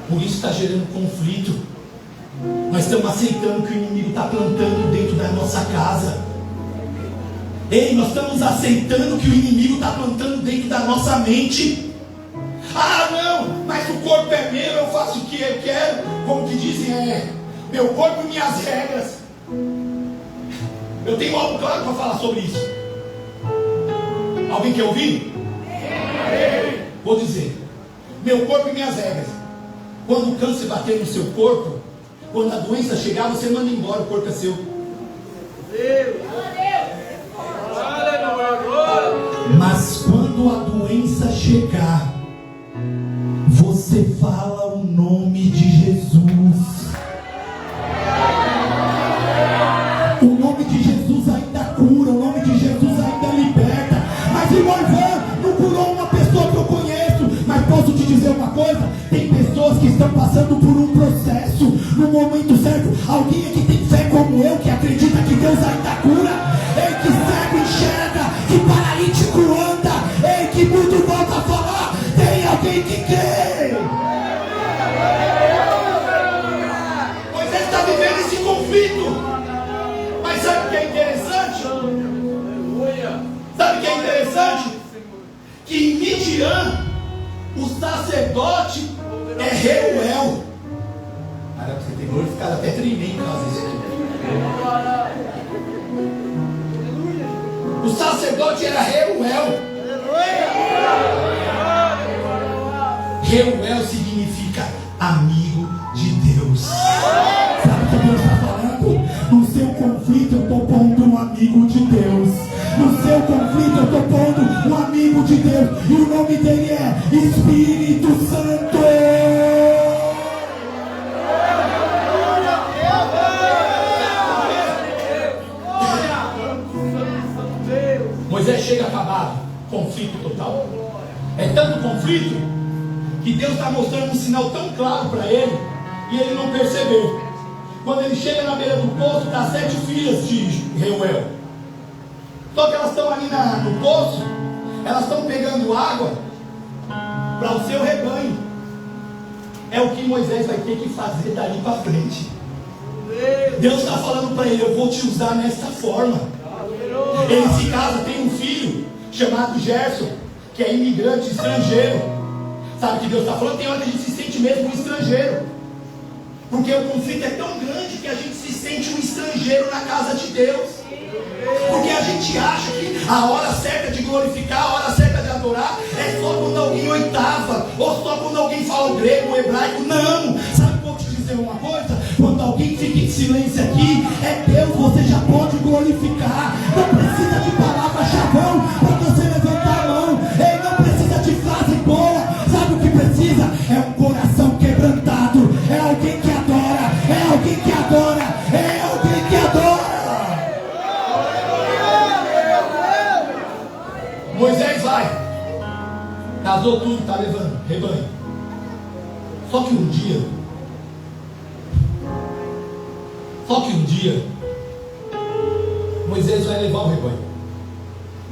Por isso está gerando conflito. Nós estamos aceitando que o inimigo está plantando dentro da nossa casa. Ei, nós estamos aceitando que o inimigo está plantando dentro da nossa mente. Ah, não, mas o corpo é meu, eu faço o que eu quero. Como que dizem, meu corpo e minhas regras. Eu tenho algo claro para falar sobre isso. Alguém quer ouvir? Vou dizer: meu corpo e minhas regras. Quando o câncer bater no seu corpo, quando a doença chegar, você manda embora, o corpo é seu. Mas quando a doença chegar, você fala o nome de Jesus. O nome de Jesus ainda cura, o nome de Jesus ainda liberta. Mas irmão Ivan não curou uma pessoa que eu conheço. Mas posso te dizer uma coisa: tem pessoas que estão passando por um processo. No momento certo, alguém aqui tem fé como eu, que acredita que Deus ainda cura. Ei, que cego enxerga, que paralítico anda, ei, que mudo volta a falar. Tem alguém que crê. Moisés está vivendo esse conflito. Mas sabe o que é interessante? Sabe o que é interessante? Que em Midian, o sacerdote é Reuel. Cara, você tem glorificado até tremendo em casa isso aqui. O sacerdote era Reuel. Reuel significa amigo de Deus. Sabe o que Deus está falando? No seu conflito eu estou pondo um amigo de Deus. No seu conflito eu estou pondo um amigo de Deus. E o nome dele é Espírito Santo. Moisés chega acabado. Conflito total. É tanto conflito que Deus está mostrando um sinal tão claro para ele e ele não percebeu. Quando ele chega na beira do poço, está 7 filhas de Reuel. Só que elas estão ali no poço, elas estão pegando água para o seu rebanho. É o que Moisés vai ter que fazer dali para frente. Deus está falando para ele: eu vou te usar nesta forma. Ele se casa, tem um filho chamado Gerson, que é imigrante estrangeiro. Sabe o que Deus está falando? Tem hora que a gente se sente mesmo um estrangeiro, porque o conflito é tão grande que a gente se sente um estrangeiro na casa de Deus. Porque a gente acha que a hora certa de glorificar, a hora certa de adorar é só quando alguém oitava, ou só quando alguém fala o grego, o hebraico. Não! Sabe, vou te dizer uma coisa: quando alguém fica em silêncio aqui, é Deus, você já pode glorificar. Não precisa de palavra chavão para você levantar a mão. Ei, não precisa de frase boa. Sabe o que precisa? É um coração quebrantado. É alguém que adora. É alguém que adora. É alguém que adora. Moisés vai, casou tudo, está levando rebanho. Só que um dia, Moisés vai levar o rebanho.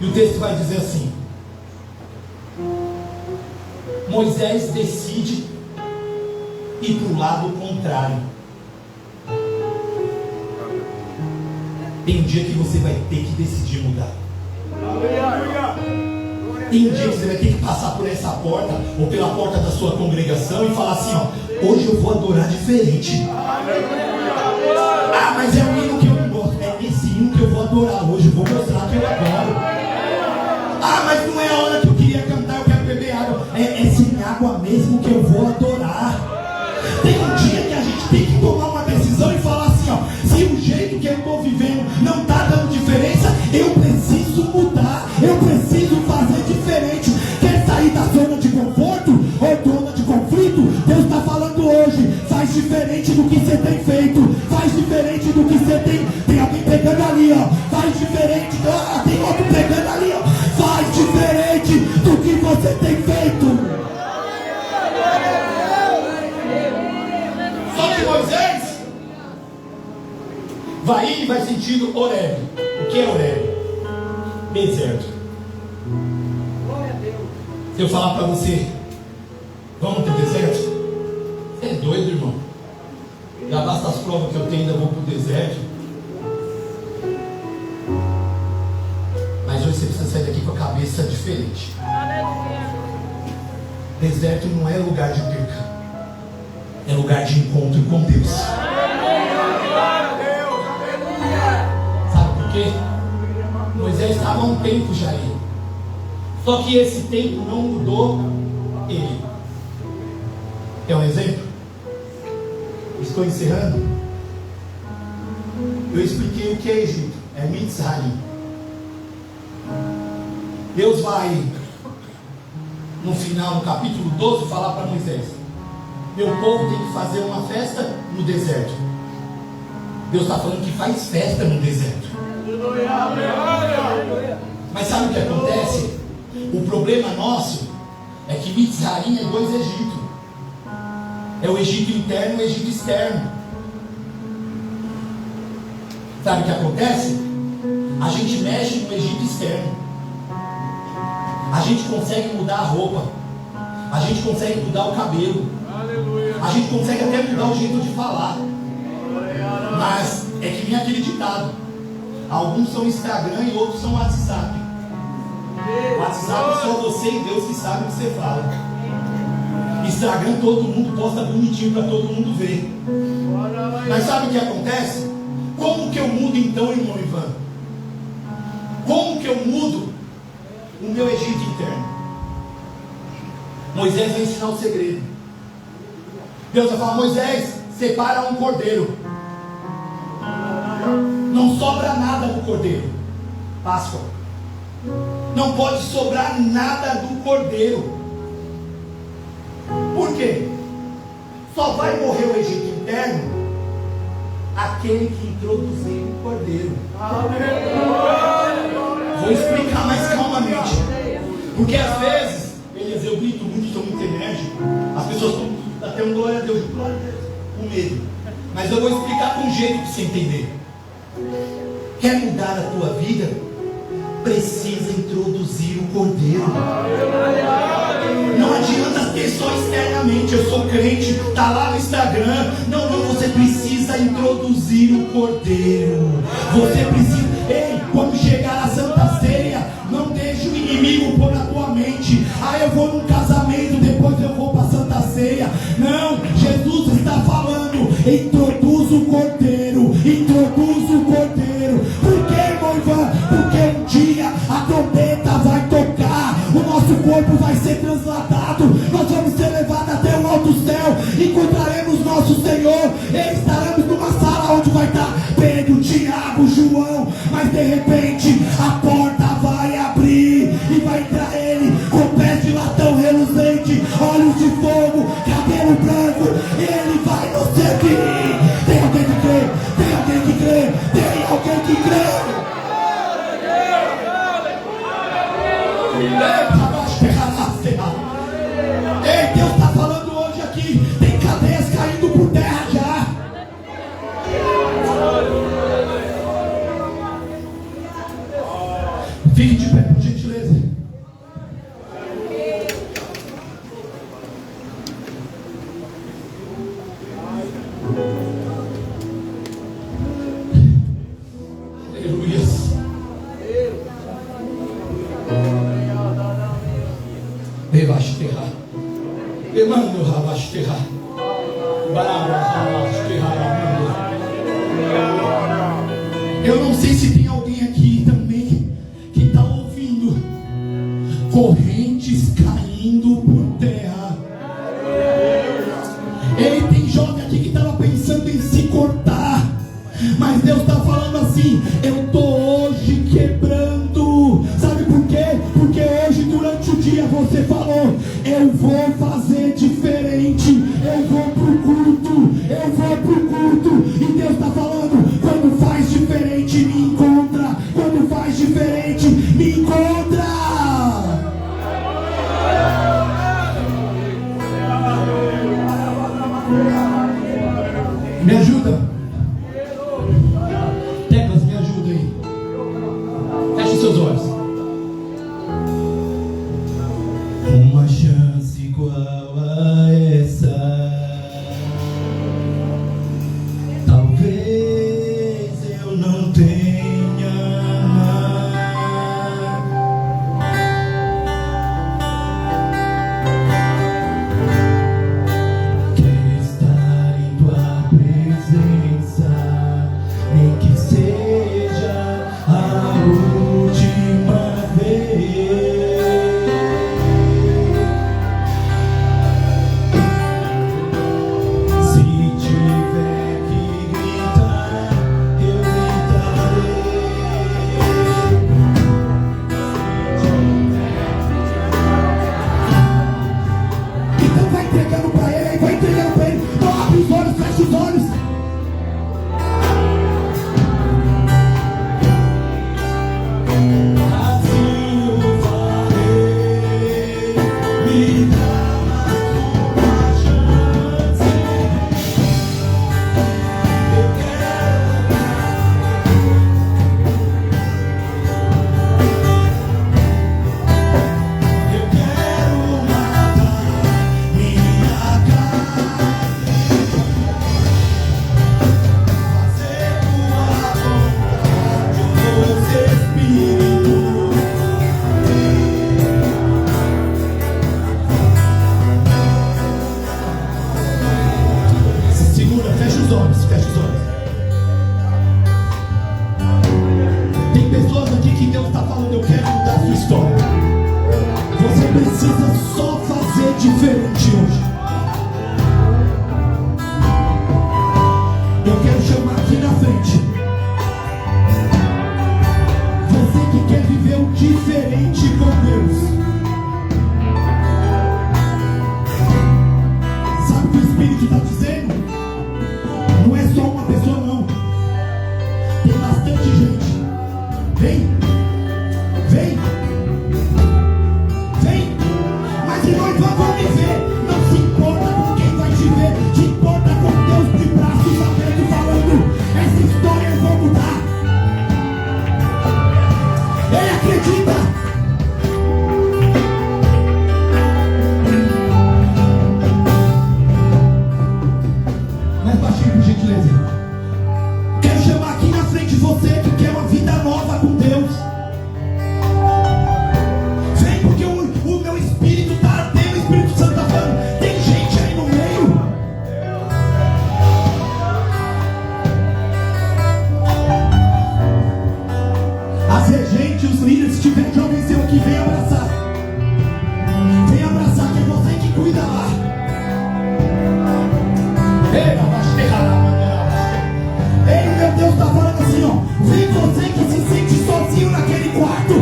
E o texto vai dizer assim: Moisés decide ir para o lado contrário. Tem um dia que você vai ter que decidir mudar. Tem um dia que você vai ter que passar por essa porta, ou pela porta da sua congregação, e falar assim: ó, hoje eu vou adorar diferente. Ah, mas é um hino que eu não gosto. É esse hino que eu vou adorar hoje. Eu vou mostrar que eu adoro. Ah, mas não é a hora que eu queria cantar, eu quero beber água. É sem água mesmo que eu vou adorar. Tem um dia que a gente tem que tomar uma decisão e falar assim: ó, se o jeito que eu estou vivendo não está dando diferença, eu preciso mudar. Eu preciso fazer diferente. Quer sair da zona de conforto ou zona de conflito? Deus está falando hoje: faz diferente do que você tem feito. Faz diferente do que você tem. Tem alguém pegando ali, ó. Faz diferente. Ah, tem outro pegando ali, ó. Faz diferente do que você tem feito. Só que Moisés vai ir e vai sentindo Horebe. O que é Horebe? Deserto. Se eu falar para você: vamos para o deserto, você é doido, irmão. Já basta as provas que eu tenho, ainda vou para o deserto. Mas hoje você precisa sair daqui com a cabeça diferente. Deserto não é lugar de perca, é lugar de encontro com Deus. Sabe por quê? Moisés estava há um tempo já aí. Só que esse tempo não mudou ele. Quer um exemplo? Estou encerrando. Eu expliquei o que é Egito. É Mitzrayim. Deus vai, no final, no capítulo 12, falar para Moisés: meu povo tem que fazer uma festa no deserto. Deus está falando que faz festa no deserto. Mas sabe o que acontece? O problema nosso é que Mitzrayim é 2 Egitos. É o Egito interno e o Egito externo. Sabe o que acontece? A gente mexe no Egito externo. A gente consegue mudar a roupa. A gente consegue mudar o cabelo. A gente consegue até mudar o jeito de falar. Mas é que nem aquele ditado: alguns são Instagram e outros são WhatsApp. WhatsApp só você e Deus que sabe o que você fala. Instagram todo mundo posta bonitinho para todo mundo ver. Mas sabe o que acontece? Como que eu mudo então, irmão Ivan? Como que eu mudo o meu Egito interno? Moisés vai ensinar o segredo. Deus vai falar: Moisés, separa um cordeiro. Não sobra nada do cordeiro. Páscoa. Não pode sobrar nada do cordeiro. Por quê? Só vai morrer o Egito interno aquele que introduzir o cordeiro. Vou explicar mais calmamente. Porque às vezes, Elias, eu grito muito, estou muito enérgico. As pessoas estão até um glória a Deus, com medo. Mas eu vou explicar com um jeito para você entender. Quer mudar a tua vida? Precisa introduzir o cordeiro. Não adianta ter só externamente: eu sou crente, está lá no Instagram. Não, você precisa introduzir o cordeiro. Você precisa. Ei, quando chegar a Santa Ceia, não deixe o inimigo pôr na tua mente: ah, eu vou num casamento, depois eu vou para a Santa Ceia. Não, Jesus está falando: introduz o cordeiro, introduz o cordeiro. Por que, irmão Ivan? Porque um dia a trombeta vai tocar, o nosso corpo vai ser transladado, nós vamos ser levados até o alto céu, encontraremos nosso Senhor e estaremos numa sala onde vai estar Pedro, Tiago, João. Mas de repente a porta vai abrir e vai entrar ele com pés de latão reluzente, olhos de fogo, cabelo branco, e ele vai nos servir. Tem alguém que crê? Tem alguém que crê? Tem alguém que crê? Ei, Deus está falando hoje aqui. Tem cadeias caindo por terra já. Fique de pé, por gentileza. Aleluias. Bebasterra, Emmanuel Rabasterra, Barabra Rabasterra. Eu não sei se tem alguém aqui também que está ouvindo correntes caindo por terra. Ei, tem jovem aqui que estava pensando em se cortar, mas Deus está falando assim: eu estou hoje quebrando. Sabe por quê? Porque hoje durante o dia você falou: eu vou fazer diferente, eu vou pro culto, eu vou pro culto. E Deus está falando: quando faz diferente, me encontra. Quando faz diferente, me encontra. Me ajuda. Teclas, me ajuda aí. Feche seus olhos. Uma chance igual a essa, talvez eu não tenha mais. Quer estar os olhos, feche os olhos. Tem pessoas aqui que Deus está falando, eu quero mudar a sua história. Você precisa só fazer diferente hoje. Eu quero chamar aqui na frente você que quer viver o diferente com Deus. Sabe o que o Espírito está dizendo? Não é só uma pessoa não. Tem bastante gente. Vem, vem, vem. Mas nós vamos viver. Não se importa com quem vai te ver. Se importa com Deus de braços abertos falando, essa história eu vou mudar. Ele acredita. Mais baixinho, por gentileza. Quero chamar aqui na frente você que quer uma vida nova com Deus. Vem, porque o meu espírito está ardendo, o Espírito Santo está falando. Tem gente aí no meio. As regentes, os líderes, se tiver jovem seu aqui, vem abraçar. Vem abraçar, que é você que cuida lá. Ei, meu Deus está falando assim, ó. Vem você que se sente sozinho naquele quarto.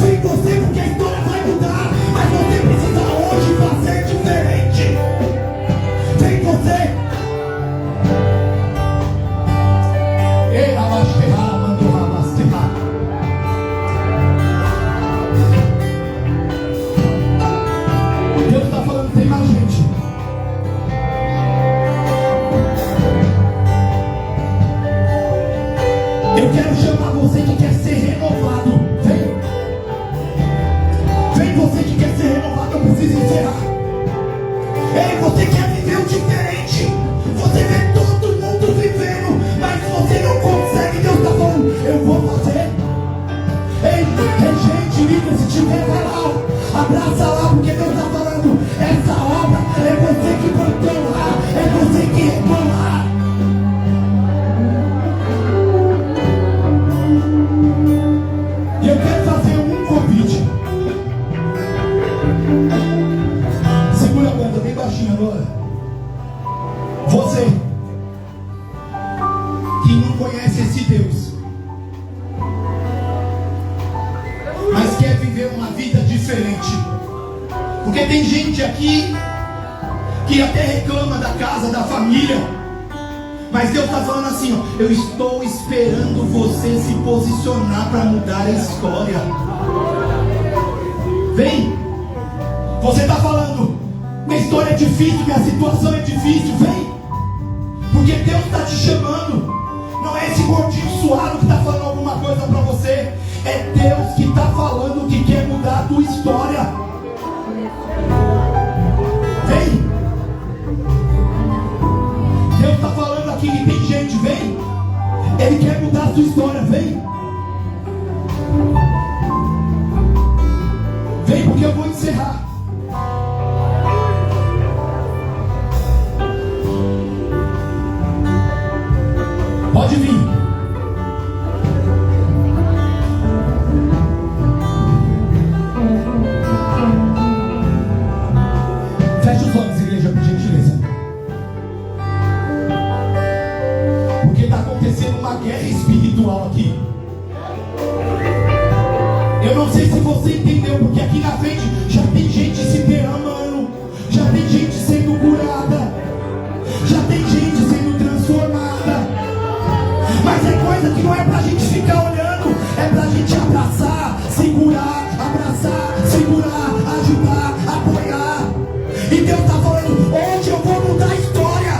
Vem você porque a história vai mudar. Mas você precisa hoje fazer diferente. Vem você. Ei, Rabaxerra, mandou Rabaxerra. Deus está falando, tem mais gente. Eu quero chamar você que quer ser renovado. Vem. Vem você que quer ser renovado. Eu preciso encerrar. Ei, você quer viver o diferente. Você vê todo mundo vivendo, mas você não consegue. Deus está falando, eu vou fazer. Ei, gente, líder, se tiver, vai lá. Abraça lá, porque Deus está falando. Essa obra é você que plantou lá. É você que regou lá. E eu quero fazer um convite. Segura a banda bem baixinho agora. Você que não conhece esse Deus, mas quer viver uma vida diferente. Porque tem gente aqui que até reclama da casa, da família. Mas Deus está falando assim, ó, eu estou esperando você se posicionar para mudar a história. Vem. Você está falando, minha história é difícil, minha situação é difícil. Vem. Porque Deus está te chamando. Não é esse gordinho suado que está falando alguma coisa para você. É Deus que está falando que quer mudar a tua história. Vem. Deus está falando aqui que tem gente, vem. Ele quer mudar a sua história, vem. Vem, porque eu vou encerrar. Pode vir. Feche os olhos, igreja, por gentileza. Porque está acontecendo uma guerra espiritual aqui. Eu não sei se você entendeu, porque aqui na frente já tem gente se derramando, já tem gente sendo curada, já tem gente sendo transformada. Mas é coisa que não é pra gente ficar olhando, é pra gente abraçar, segurar, abraçar, segurar, ajudar, apoiar. E Deus está falando, hoje eu vou mudar a história.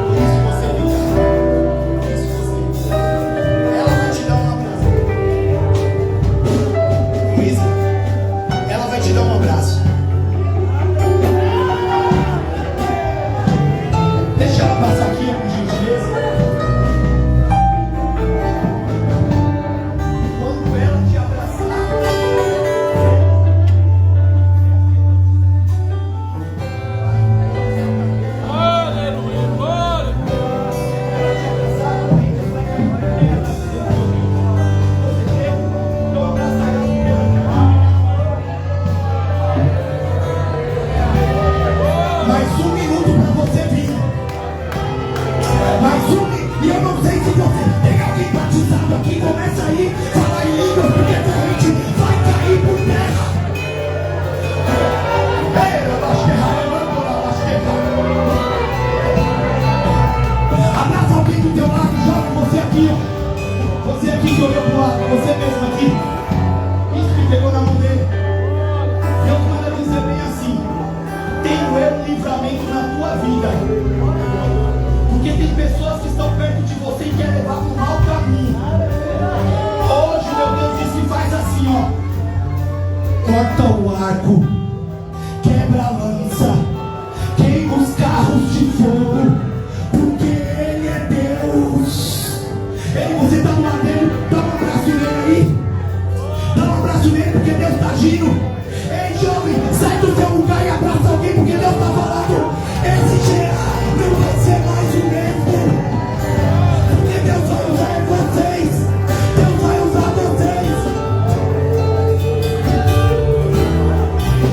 Por isso você liga. corta o arco, quebra a lança, queima os carros de fogo, porque Ele é Deus. Ei, você está do lado dele, dá um abraço nele aí, dá um abraço nele porque Deus está agindo. Ei, jovem, sai do teu lugar e abraça alguém porque Deus está falando. Esse gerar não vai ser mais o mesmo, porque Deus vai usar vocês, Deus vai usar vocês.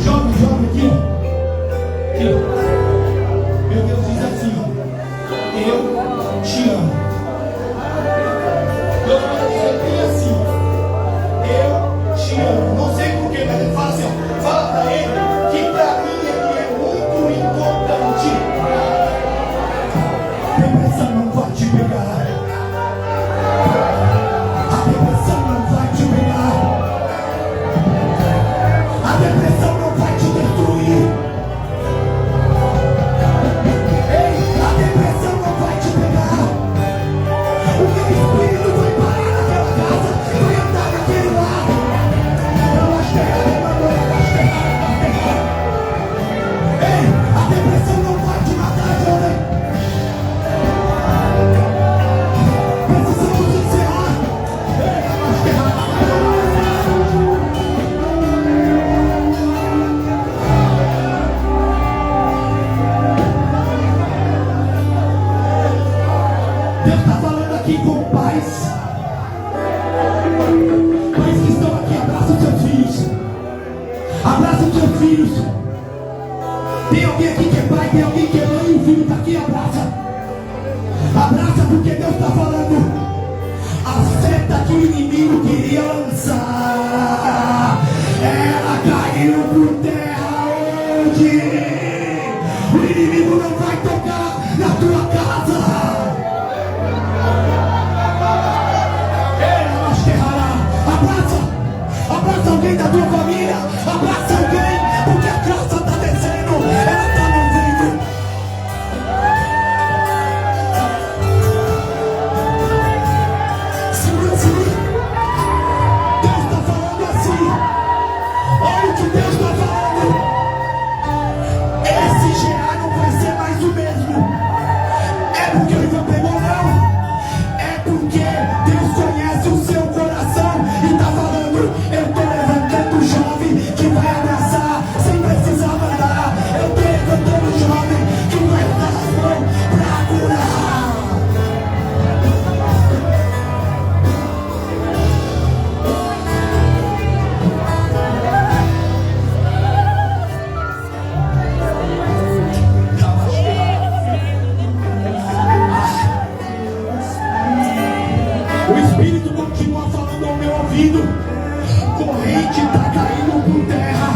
Jovem aqui, ó. Aqui, ó. Meu Deus diz assim, ó: eu te amo. Deus vai dizer bem assim: eu te amo. Não sei porquê, mas ele fala assim, ó. Fala pra ele que pra mim ele é muito importante. Depressão não vai te pegar. A depressão não vai te pegar. A depressão não vai te destruir. Ei, a depressão não vai te pegar. O meu espírito vai parar naquela casa, vai andar naquele lado. Eu acho que ei, a depressão não vai te matar, jovem. Precisamos encerrar. Ei, eu acho que Deus está falando aqui com pais. Pais que estão aqui, abraça os seus filhos. Abraça os seus filhos. Tem alguém aqui que é pai, tem alguém que é mãe, e o filho está aqui, abraça. Abraça porque Deus está falando. A seta que o inimigo queria lançar, ela caiu por terra hoje. O inimigo não vai tocar na tua casa. Abraça alguém da tua família, abraça alguém, porque a graça está descendo, ela está movendo. Sim, assim, Deus está falando assim. Olha o que Deus está falando. Esse gerar não vai ser mais o mesmo. É porque ele vai pegar, não. É porque Deus conhece o seu coração e está falando. Eu estou levantando o jovem que vai abraçar sem precisar mandar. Eu estou levantando o jovem que vai dar as mãos para curar. O Espírito continua falando ao meu ouvido. Corrente está caindo por terra.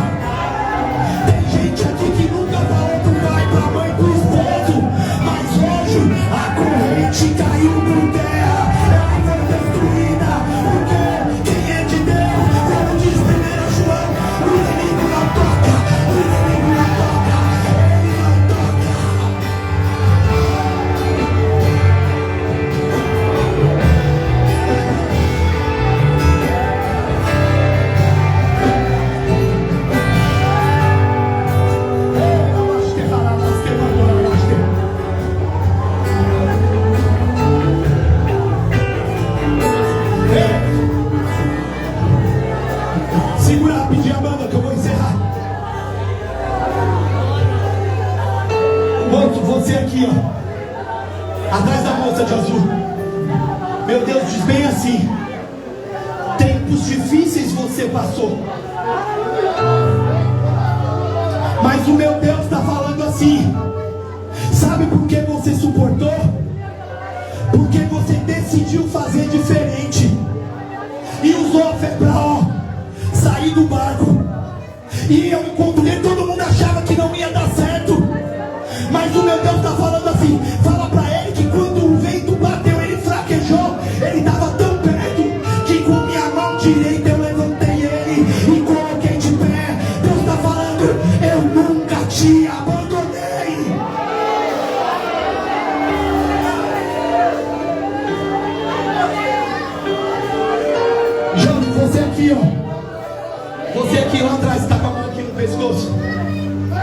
Tem gente aqui que nunca falou pro pai, pra mãe, pro esposo, mas hoje a corrente caiu por terra. Ela foi destruída, porque quem é de Deus, como diz 1 João, o inimigo não toca, o inimigo não toca, ele não toca. Segura rapidinho a banda que eu vou encerrar. Moço, você aqui, ó, atrás da moça de azul. Meu Deus, diz bem assim: tempos difíceis você passou, mas o meu Deus está falando assim. Sabe por que você suportou? Porque você decidiu fazer diferente e usou a fé pra, ó, sair do barco. E eu encontrei, todo mundo achava que não ia dar certo, mas o meu Deus está falando assim. Fala pra ele que quando o vento bateu, ele fraquejou. Ele estava tão perto que com minha mão direita eu levantei ele e coloquei de pé. Deus está falando: eu nunca te abandonei. Jovem, você aqui, ó, Você aqui lá atrás, está com a mão aqui no pescoço.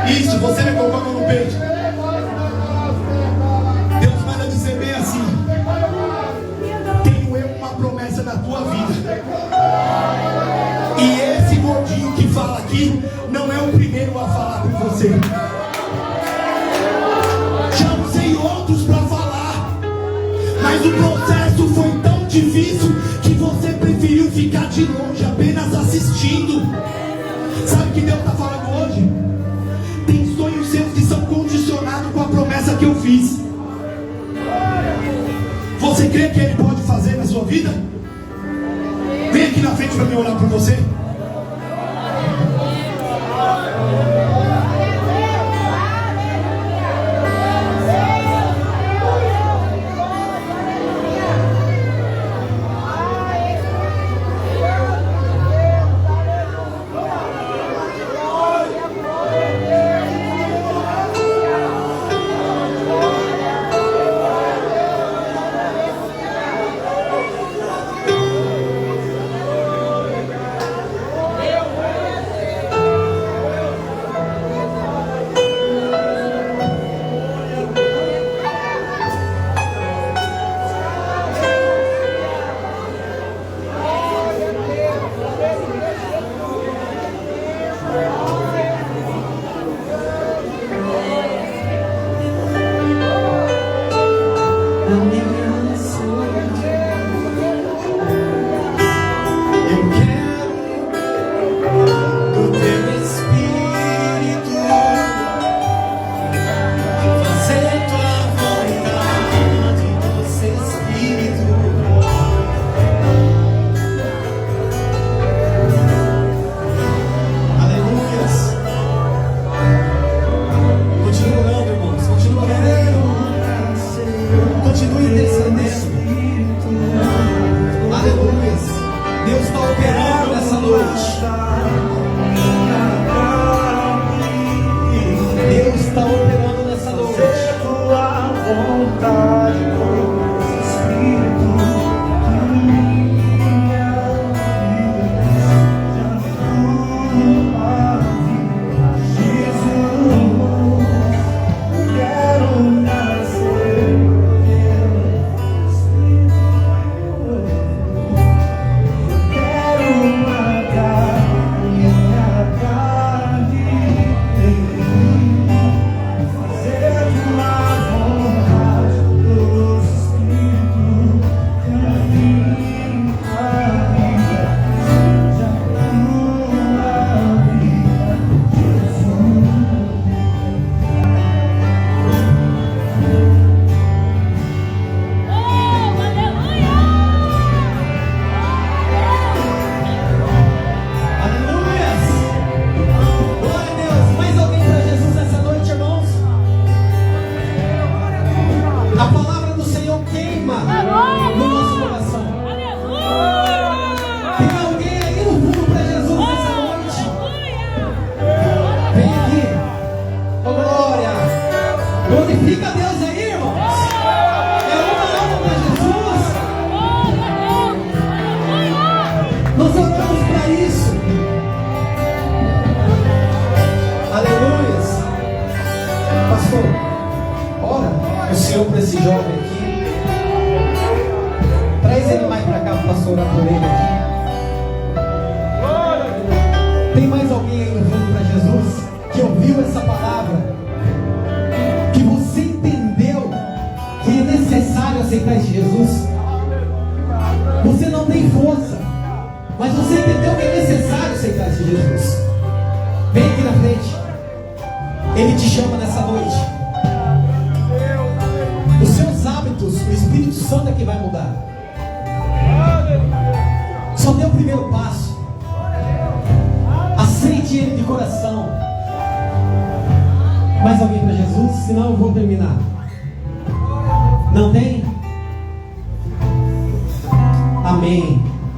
Isso, você me colocou a mão no peito. Deus manda dizer bem assim: tenho eu uma promessa na tua vida. E esse gordinho que fala aqui não é o primeiro a falar com você. Já usei outros para falar, mas o processo foi tão difícil que você preferiu ficar de longe, apenas assistindo. Sabe o que Deus está falando hoje? Tem sonhos seus que são condicionados com a promessa que eu fiz. Você crê que Ele pode fazer na sua vida? Vem aqui na frente para me orar por você.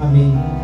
Amém.